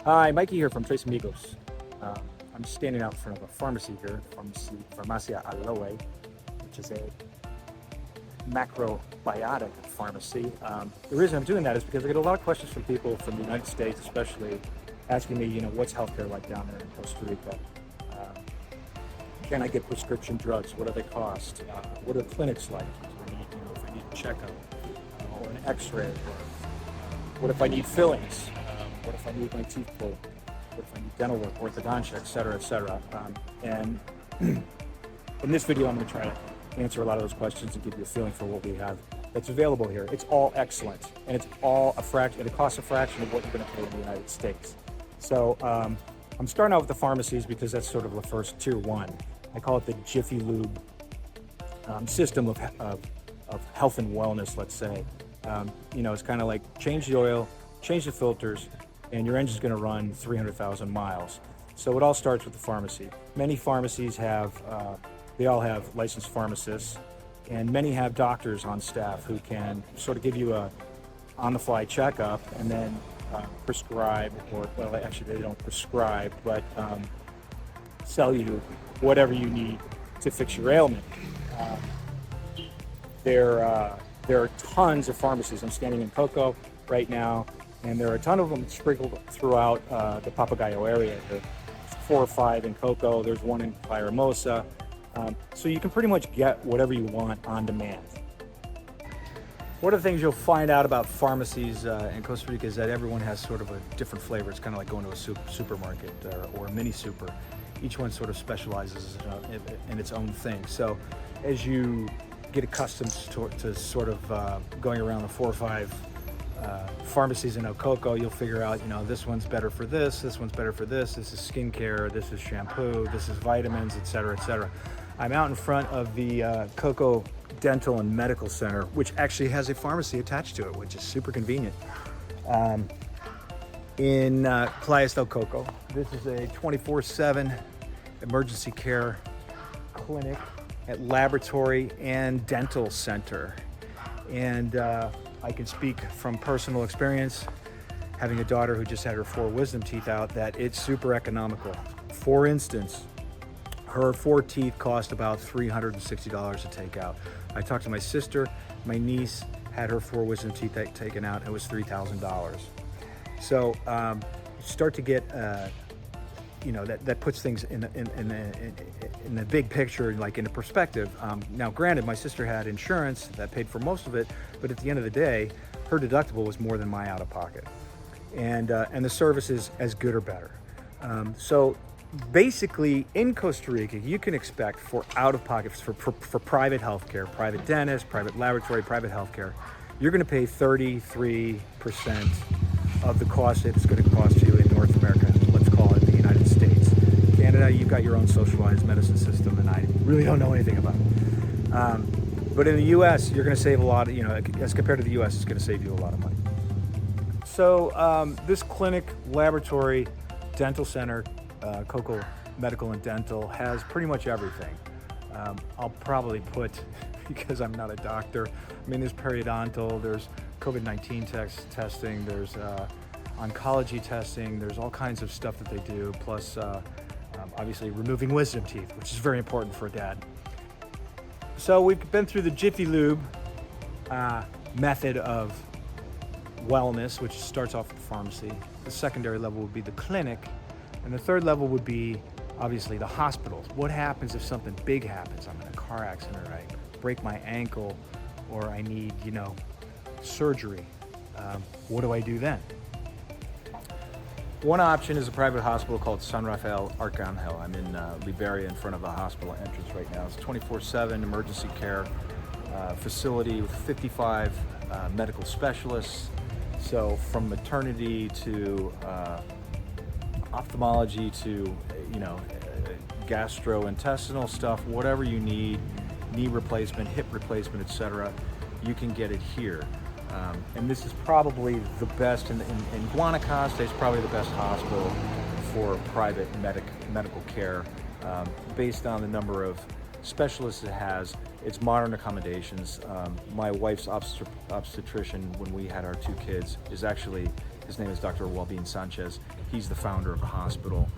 Hi, Mikey here from Tres Amigos. I'm standing out in front of a pharmacy here, Farmacia Aloe, which is a macrobiotic pharmacy. The reason I'm doing that is because I get a lot of questions from people from the United States, especially asking me, what's healthcare like down there in Costa Rica? Can I get prescription drugs? What do they cost? What are the clinics like? If I need a checkup or an X-ray, or what if I need fillings? What if I need my teeth pulled? What if I need dental work, orthodontia, et cetera, et cetera? And in this video, I'm going to try to answer a lot of those questions and give you a feeling for what we have that's available here. It's all excellent, and it's all a fraction. It costs a fraction of what you're going to pay in the United States. So I'm starting out with the pharmacies because that's sort of the first tier one. I call it the Jiffy Lube system of health and wellness, let's say. It's kind of like change the oil, change the filters, and your engine's going to run 300,000 miles. So it all starts with the pharmacy. Many pharmacies they all have licensed pharmacists, and many have doctors on staff who can sort of give you a on-the-fly checkup and then prescribe, actually they don't prescribe, but sell you whatever you need to fix your ailment. There are tons of pharmacies. I'm standing in Coco right now, and there are a ton of them sprinkled throughout the Papagayo area. There's 4 or 5 in Coco. There's one in Villahermosa. So you can pretty much get whatever you want on demand. One of the things you'll find out about pharmacies in Costa Rica is that everyone has sort of a different flavor. It's kind of like going to a supermarket or a mini super. Each one sort of specializes in its own thing. So as you get accustomed to sort of going around the 4 or 5 pharmacies in El Coco, you'll figure out, this one's better for this one's better for this is skincare, this is shampoo, this is vitamins, etc., etc. I'm out in front of the Coco Dental and Medical Center, which actually has a pharmacy attached to it, which is super convenient. In Playas del Coco, this is a 24/7 emergency care clinic at Laboratory and Dental Center. And I can speak from personal experience, having a daughter who just had her 4 wisdom teeth out, that it's super economical. For instance, her 4 teeth cost about $360 to take out. I talked to my sister, my niece had her 4 wisdom teeth taken out, it was $3,000. So start to get, that puts things in the big picture, like in a perspective. Now, granted, my sister had insurance that paid for most of it, but at the end of the day, her deductible was more than my out-of-pocket, and the service is as good or better. So basically, in Costa Rica, you can expect for out-of-pocket, for private healthcare, private dentist, private laboratory, private healthcare, you're going to pay 33% of the cost it's going to cost you in North America. Let's call it the United States. Canada, you've got your own socialized medicine system, and I really don't know anything about it. But in the U.S., you're going to save a lot. As compared to the U.S., it's going to save you a lot of money. So this clinic, laboratory, dental center, Coco Medical and Dental, has pretty much everything. I'll probably put, because I'm not a doctor, there's periodontal, there's COVID-19 testing, there's oncology testing, there's all kinds of stuff that they do, plus obviously removing wisdom teeth, which is very important for a dad. So we've been through the Jiffy Lube method of wellness, which starts off at the pharmacy. The secondary level would be the clinic, and the third level would be obviously the hospitals. What happens if something big happens? I'm in a car accident, or I break my ankle, or I need, surgery. What do I do then? One option is a private hospital called San Rafael Arcangel. I'm in Liberia in front of the hospital entrance right now. It's a 24/7 emergency care facility with 55 medical specialists. So from maternity to ophthalmology to, gastrointestinal stuff, whatever you need, knee replacement, hip replacement, etc., you can get it here. And this is probably the best in Guanacaste. It's probably the best hospital for private medical care, based on the number of specialists it has. It's modern accommodations. My wife's obstetrician, when we had our 2 kids, is actually His name is Dr. Walbin Sanchez. He's the founder of the hospital.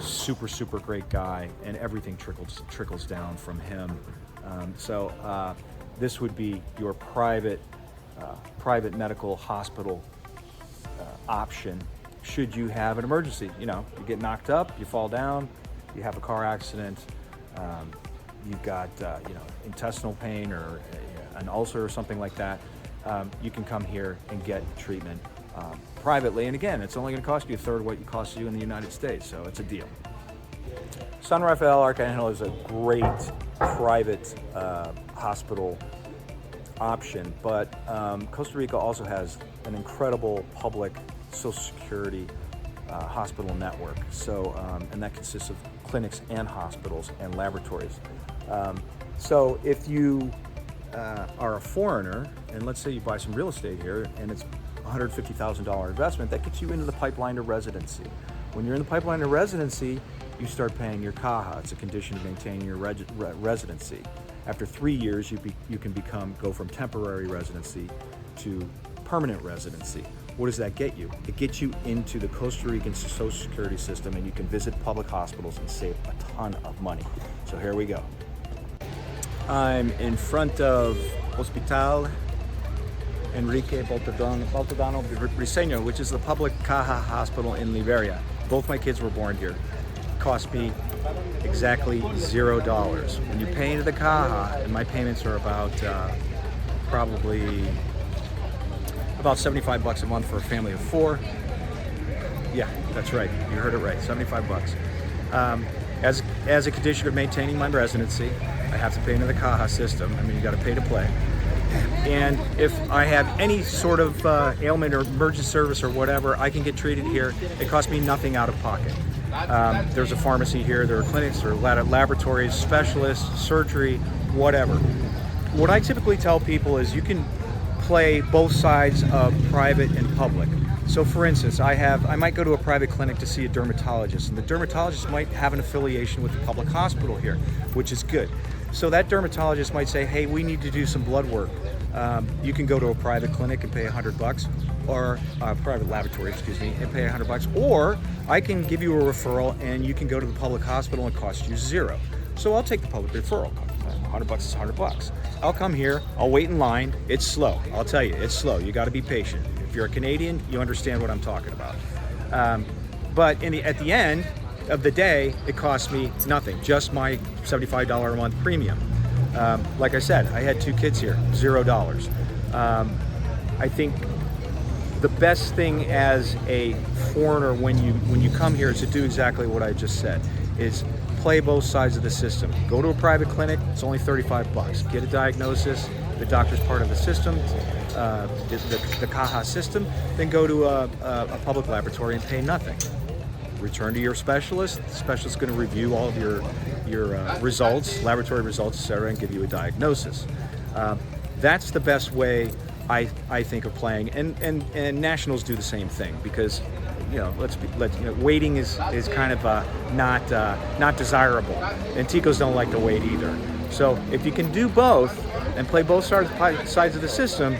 Super great guy, and everything trickles down from him. This would be your private medical hospital option should you have an emergency. You know, you get knocked up, you fall down, you have a car accident, you've got intestinal pain or an ulcer or something like that. You can come here and get treatment privately, and again, it's only going to cost you a third of what it costs you in the United States, so it's a deal. San Rafael Arcangel is a great private hospital option, but Costa Rica also has an incredible public Social Security hospital network. And that consists of clinics and hospitals and laboratories. So if you are a foreigner, and let's say you buy some real estate here, and it's $150,000 investment, that gets you into the pipeline to residency. When you're in the pipeline to residency, you start paying your caja. It's a condition of maintaining your residency. After 3 years, you can go from temporary residency to permanent residency. What does that get you? It gets you into the Costa Rican Social Security system, and you can visit public hospitals and save a ton of money. So here we go. I'm in front of Hospital Enrique Baltodano Briseño, which is the public caja hospital in Liberia. Both my kids were born here. It cost me exactly $0. When you pay into the caja, and my payments are about probably about $75 a month for a family of 4. Yeah, that's right. You heard it right. $75. As a condition of maintaining my residency, I have to pay into the caja system. I mean, you got to pay to play. And if I have any sort of ailment or emergency service or whatever, I can get treated here. It costs me nothing out of pocket. There's a pharmacy here, there are clinics, there are laboratories, specialists, surgery, whatever. What I typically tell people is you can play both sides of private and public. So for instance, I might go to a private clinic to see a dermatologist, and the dermatologist might have an affiliation with the public hospital here, which is good. So that dermatologist might say, hey, we need to do some blood work. You can go to a private clinic and pay $100, or a private laboratory, and pay $100, or I can give you a referral and you can go to the public hospital and it costs you $0. So I'll take the public referral. $100 is $100. I'll come here, I'll wait in line. It's slow. I'll tell you, it's slow. You got to be patient. If you're a Canadian, you understand what I'm talking about. But at the end of the day, it costs me nothing, just my $75 a month premium. Like I said, I had 2 kids here, $0. I think the best thing as a foreigner when you come here is to do exactly what I just said, is play both sides of the system. Go to a private clinic, it's only $35. Get a diagnosis, the doctor's part of the system, the caja system, then go to a public laboratory and pay nothing. Return to your specialist. The specialist's going to review all of your results, laboratory results, etc., and give you a diagnosis. That's the best way I think of playing, and nationals do the same thing, because waiting is kind of not desirable, and Ticos don't like to wait either. So if you can do both and play both sides of the system,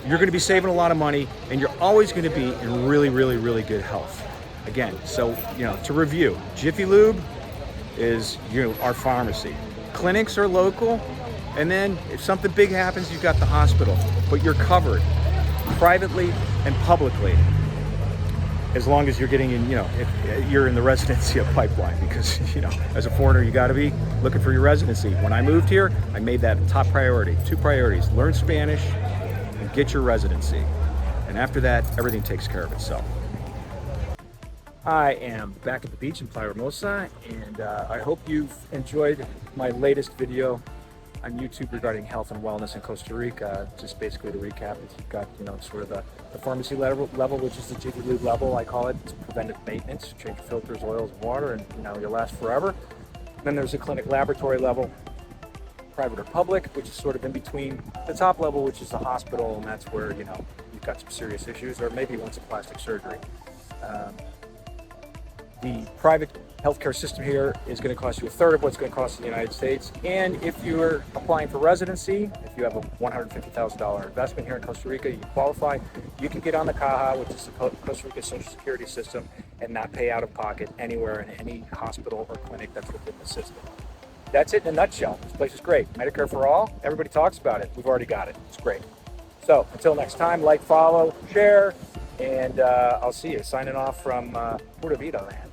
you're going to be saving a lot of money, and you're always going to be in really good health. Again, so to review, Jiffy Lube is our pharmacy. Clinics are local, and then if something big happens, you've got the hospital, but you're covered privately and publicly, as long as you're getting in, if you're in the residency of pipeline, because as a foreigner, you got to be looking for your residency. When I moved here, I made that a top priority. 2 priorities: learn Spanish and get your residency, and after that, everything takes care of itself. I am back at the beach in Playa Hermosa, and I hope you've enjoyed my latest video on YouTube regarding health and wellness in Costa Rica. Just basically to recap, you've got sort of the pharmacy level, which is the Jiffy Lube level, I call it. It's preventive maintenance, change your filters, oils, and water, and you'll last forever. Then there's a clinic laboratory level, private or public, which is sort of in between the top level, which is the hospital, and that's where you've got some serious issues, or maybe you want some plastic surgery. The private healthcare system here is going to cost you a third of what's going to cost in the United States. And if you're applying for residency, if you have a $150,000 investment here in Costa Rica, you qualify, you can get on the CAHA, which is the Costa Rica Social Security system, and not pay out of pocket anywhere in any hospital or clinic that's within the system. That's it in a nutshell. This place is great. Medicare for all. Everybody talks about it. We've already got it. It's great. So until next time, like, follow, share, and I'll see you. Signing off from Pura Vida land.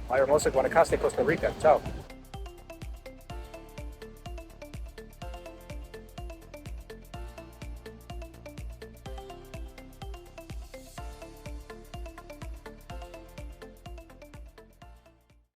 Guanacaste, Costa Rica. Ciao.